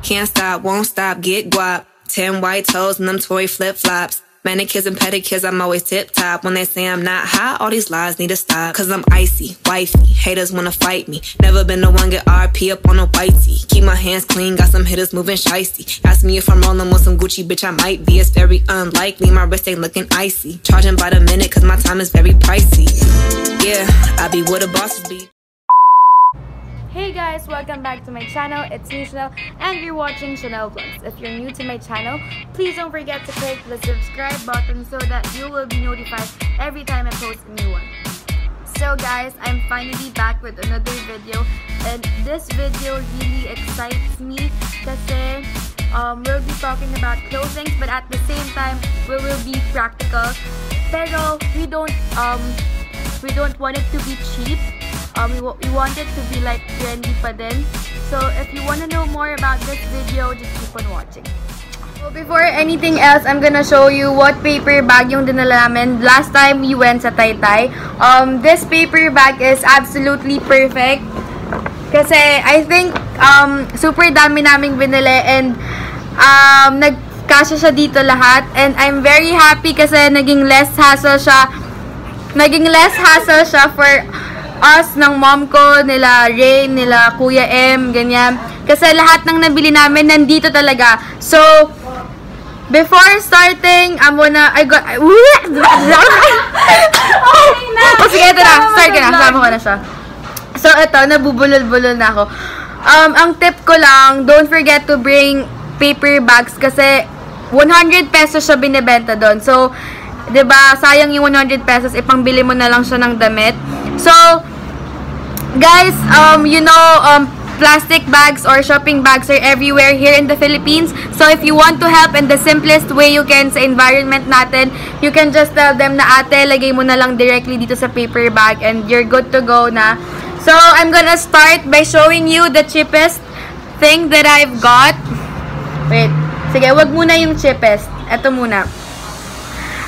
Can't stop, won't stop, get guap. 10 white toes and them Tory flip-flops. Manicures and pedicures, I'm always tip-top. When they say I'm not hot, all these lies need to stop. Cause I'm icy, wifey, haters wanna fight me. Never been the one get RP up on a whitey. Keep my hands clean, got some hitters moving shicey. Ask me if I'm rolling with some Gucci, bitch, I might be. It's very unlikely, my wrist ain't looking icy. Charging by the minute, cause my time is very pricey. Yeah, I be where the bosses be. Hey guys, welcome back to my channel. It's me, Chanel, and you're watching Chanel Vlogs. If you're new to my channel, please don't forget to click the subscribe button so that you will be notified every time I post a new one. So guys, I'm finally back with another video, and this video really excites me kasi we'll be talking about clothing, but at the same time, we will be practical. Pero we don't want it to be cheap. We want it to be like trendy pa din. So if you want to know more about this video, just keep on watching. So before anything else, I'm gonna show you what paper bag yung dinala namin last time we went sa Taytay. This paper bag is absolutely perfect. Kasi I think super dami naming binili and nagkasya siya dito lahat. And I'm very happy kasi naging less hassle siya for us, ng mom ko, nila Rain, nila Kuya M, ganyan. Kasi lahat ng nabili namin nandito talaga. So, before starting, I got... Okay na! O sige, ito na. Start ka na. Sama ko na siya. So, ito, nabubulol-bulol na ako. Ang tip ko lang, don't forget to bring paper bags kasi 100 pesos siya binibenta doon. So, 'di ba? Sayang yung 100 pesos, ipangbili mo na lang siya ng damit. So, guys, plastic bags or shopping bags are everywhere here in the Philippines. So, if you want to help in the simplest way you can sa environment natin, you can just tell them na ate, lagay mo na lang directly dito sa paper bag and you're good to go na. So, I'm gonna start by showing you the cheapest thing that I've got. Wait. Sige, wag muna yung cheapest. Ito muna.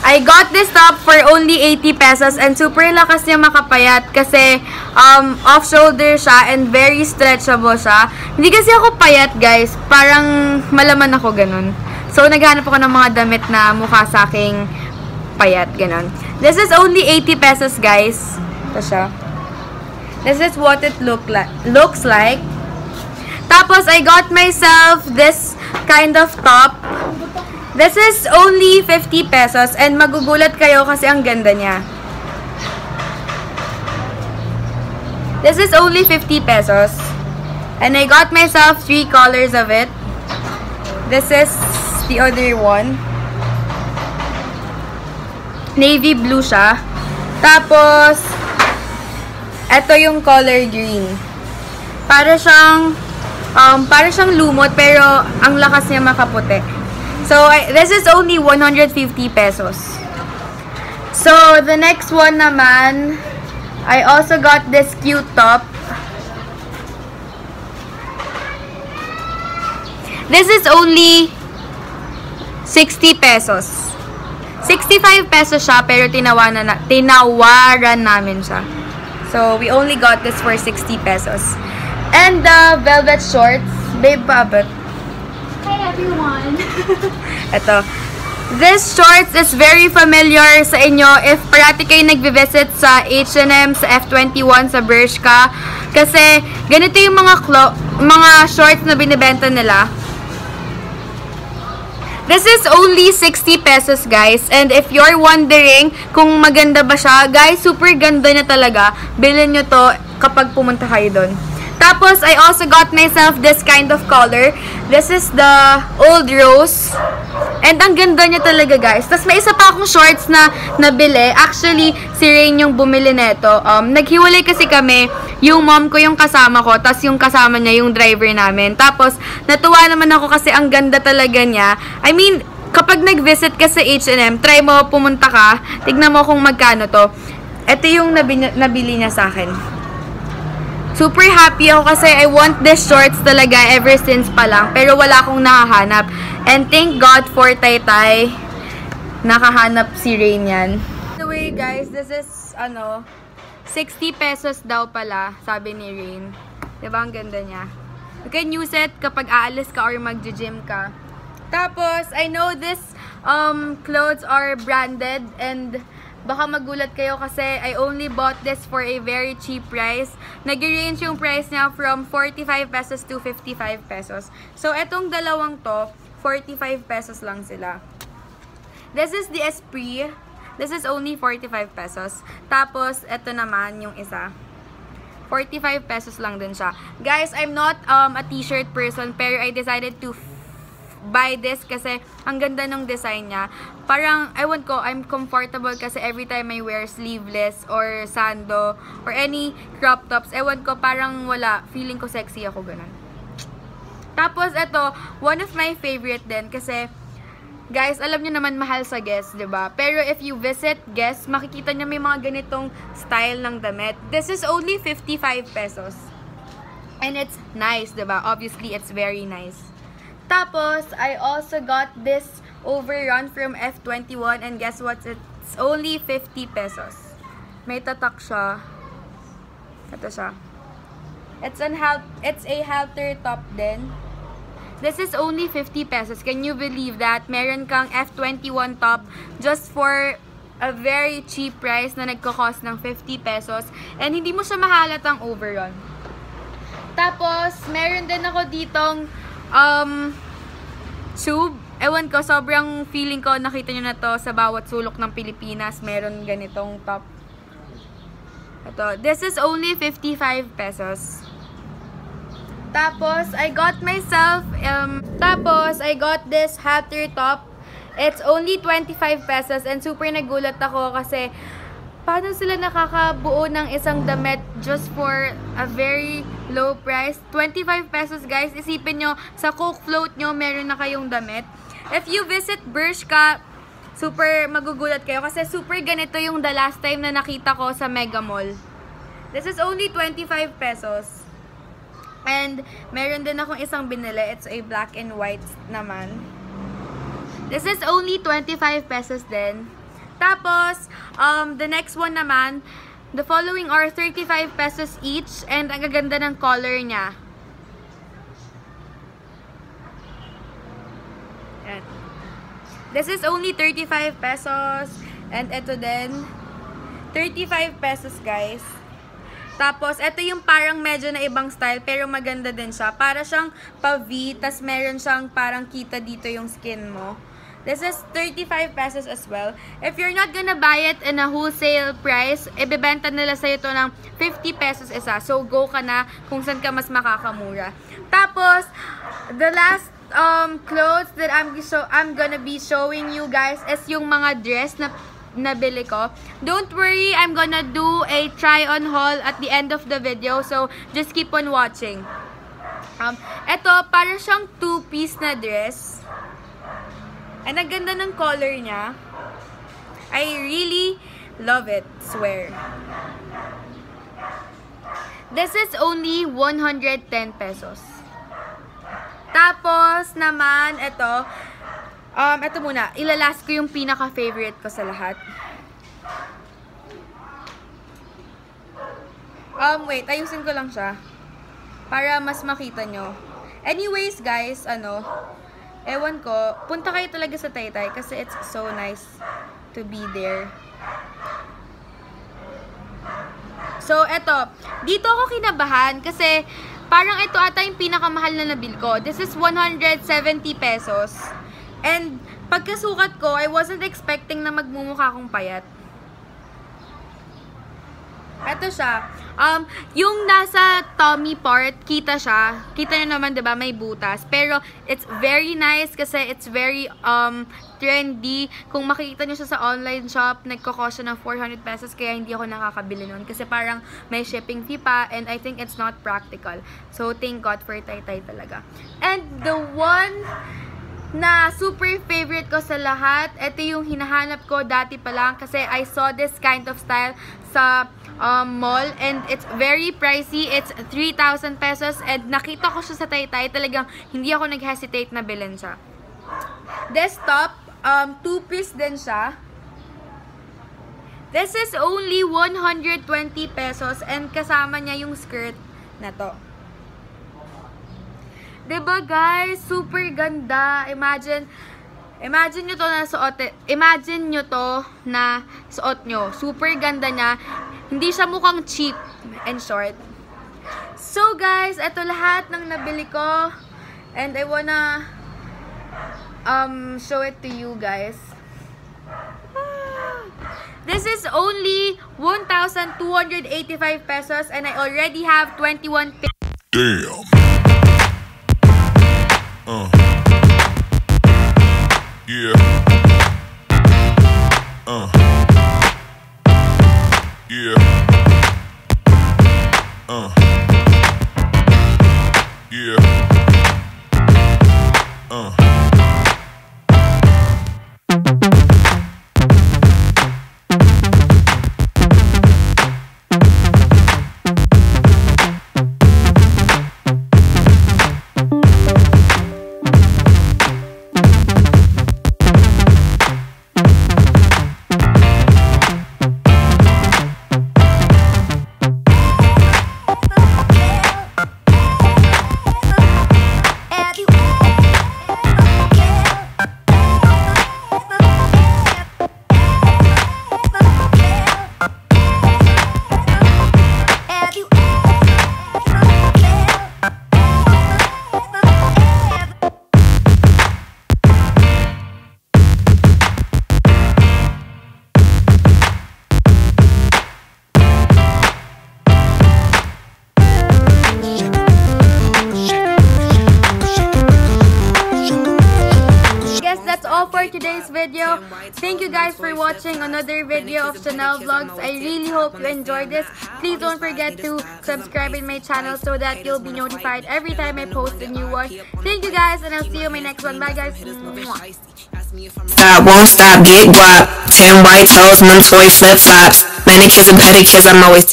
I got this top for only 80 pesos and super lakas niya makapayat kasi off-shoulder siya and very stretchable siya. Hindi kasi ako payat, guys. Parang malaman ako ganun. So, naghanap ako ng mga damit na mukha sa aking payat, ganun. This is only 80 pesos, guys. Ito siya. This is what it looks like. Tapos, I got myself this kind of top. This is only 50 pesos and magugulat kayo kasi ang ganda niya. This is only 50 pesos. And I got myself 3 colors of it. This is the other one. Navy blue siya. Tapos, ito yung color green. Para siyang lumot pero ang lakas niya makaputi. So, this is only 150 pesos. So, the next one naman, I also got this cute top. This is only 60 pesos. 65 pesos siya, pero tinawaran namin siya. So, we only got this for 60 pesos. And the velvet shorts, babe, paabot. Hi everyone! Ito. This shorts is very familiar sa inyo if parati kayo nagbe-visit sa H&M, sa F21, sa Bershka. Kasi ganito yung mga shorts na binibenta nila. This is only 60 pesos, guys. And if you're wondering kung maganda ba siya, guys, super ganda niya talaga. Bilhin nyo to kapag pumunta kayo doon. Tapos, I also got myself this kind of color. This is the Old Rose. And ang ganda niya talaga, guys. Tapos, may isa pa akong shorts na nabili. Actually, si Rain yung bumili neto. Naghiwalay kasi kami. Yung mom ko yung kasama ko. Tapos, yung kasama niya yung driver namin. Tapos, natuwa naman ako kasi ang ganda talaga niya. I mean, kapag nag-visit ka sa H&M, try mo, pumunta ka. Tignan mo kung magkano to. Ito yung nabili niya sa akin. Super happy ako kasi I want this shorts talaga ever since pa lang. Pero wala akong nakahanap. And thank God for Taytay. Nakahanap si Rain yan. Anyway guys, this is 60 pesos daw pala, sabi ni Rain. Diba ang ganda niya? You can use it kapag aalis ka or mag-gym ka. Tapos, I know this clothes are branded and baka magulat kayo kasi I only bought this for a very cheap price. Nag-range yung price niya from 45 pesos to 55 pesos. So, etong dalawang to, 45 pesos lang sila. This is the Esprit. This is only 45 pesos. Tapos, eto naman yung isa. 45 pesos lang din siya. Guys, I'm not a t-shirt person, pero I decided to buy this kasi ang ganda ng design niya. Parang, ewan ko, I'm comfortable kasi every time I wear sleeveless or sando or any crop tops, ewan ko, parang wala. Feeling ko sexy ako, ganun. Tapos, ito, one of my favorite din kasi, guys, alam nyo naman mahal sa Guess, diba? Pero if you visit Guess, makikita nyo may mga ganitong style ng damit. This is only 55 pesos. And it's nice, diba? Obviously, it's very nice. Tapos, I also got this overrun from F21 and guess what? It's only 50 pesos. May tatak siya. Ito siya. It's a halter top din. This is only 50 pesos. Can you believe that? Meron kang F21 top just for a very cheap price na nagko-cost ng 50 pesos. And hindi mo siya mahalatang overrun. Tapos, meron din ako ditong tube. Ewan ko, sobrang feeling ko, nakita nyo na to sa bawat sulok ng Pilipinas. Meron ganitong top. Ito. This is only 55 pesos. Tapos, I got myself, I got this halter top. It's only 25 pesos and super nagulat ako kasi paano sila nakakabuo ng isang damit just for a very low price? 25 pesos, guys. Isipin nyo, sa Coke float nyo, meron na kayong damit. If you visit Bershka, super magugulat kayo kasi super ganito yung the last time na nakita ko sa Mega Mall. This is only 25 pesos. And meron din akong isang binili. It's a black and white naman. This is only 25 pesos din. Tapos, the next one naman, the following are 35 pesos each and ang gaganda ng color niya. Yan. This is only 35 pesos and ito din, 35 pesos guys. Tapos, ito yung parang medyo na ibang style pero maganda din siya. Para siyang pa-V, tas meron siyang parang kita dito yung skin mo. This is 35 pesos as well. If you're not gonna buy it in a wholesale price, ibebenta nila sa'yo ito ng 50 pesos isa. So, go ka na kung saan ka mas makakamura. Tapos, the last clothes that I'm gonna be showing you guys is yung mga dress na nabili ko. Don't worry, I'm gonna do a try-on haul at the end of the video. So, just keep on watching. Ito, para siyang two-piece na dress. And ang ganda ng color niya. I really love it, swear. This is only 110 pesos. Tapos naman, ito muna, ilalas ko yung pinaka-favorite ko sa lahat. Wait, ayusin ko lang siya. Para mas makita nyo. Anyways, guys, ewan ko, punta kayo talaga sa Taytay kasi it's so nice to be there. So, eto. Dito ako kinabahan kasi parang ito ata yung pinakamahal na nabil ko. This is 170 pesos. And pagkasukat ko, I wasn't expecting na magmumukha akong payat. Ito siya. Yung nasa tummy part, kita siya. Kita nyo naman, diba, may butas. Pero, it's very nice kasi it's very trendy. Kung makikita nyo siya sa online shop, nagkakosya ng 400 pesos kaya hindi ako nakakabili nun. Kasi parang may shipping fee pa and I think it's not practical. So, thank God for Taytay talaga. And the one na super favorite ko sa lahat, ito yung hinahanap ko dati pa lang kasi I saw this kind of style sa mall and it's very pricey. It's 3,000 pesos and nakita ko siya sa Taytay. Talagang hindi ako nag-hesitate na bilhin siya. This top, two-piece din siya. This is only 120 pesos and kasama niya yung skirt na to. Diba guys? Super ganda. Imagine nyo to na suot. Imagine nyo to na suot nyo. Super ganda niya. Hindi siya mukhang cheap. In short. So guys, ito lahat ng nabili ko. And I wanna show it to you guys. This is only 1,285 pesos and I already have 21 pesos. Damn. Yeah. Yeah. Yeah. That's all for today's video. Thank you guys for watching another video of Chanel Vlogs. I really hope you enjoyed this. Please don't forget to subscribe in my channel so that you'll be notified every time I post a new one. Thank you guys, and I'll see you in my next one. Bye guys. Stop, won't stop, get guap. 10 white toes and them toy flip flops. Manicures and pedicures, I'm always